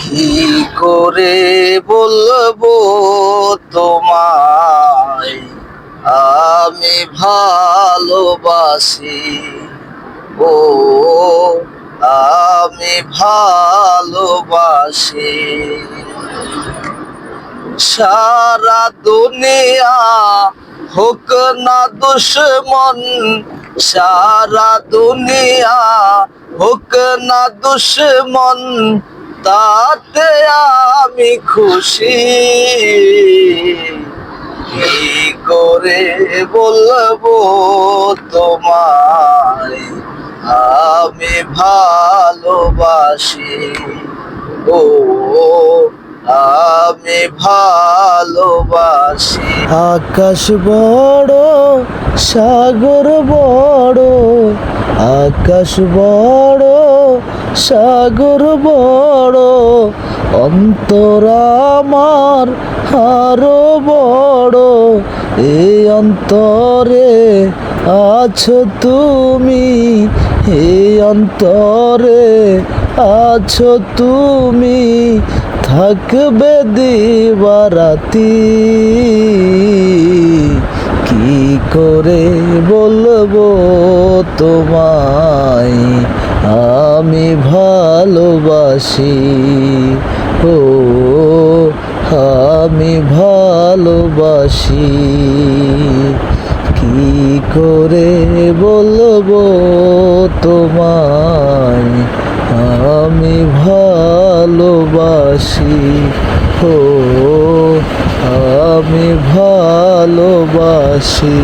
কি করে বলবো তোমায় আমি ভালোবাসি, ও আমি ভালোবাসি। সারা দুনিয়া হোক না দুশ্মন, সারা দুনিয়া হোক না দুশ্মন, তাতে আমি খুশি। কি করে বলবো তোমায় আমি ভালোবাসি, ও আমি ভালোবাসি। আকাশ বড় সাগর বড়, আকাশ বড় সাগর বড়, অন্তর আমার আরো বড়। এই অন্তরে আছো তুমি, এই অন্তরে আছো তুমি, থাকবে দিবারাতি। কি করে বলবো তোমায় আমি ভালোবাসি, ও আমি ভালোবাসি। কি করে বলবো তোমায় আমি ভালোবাসি, ও আমি ভালোবাসি।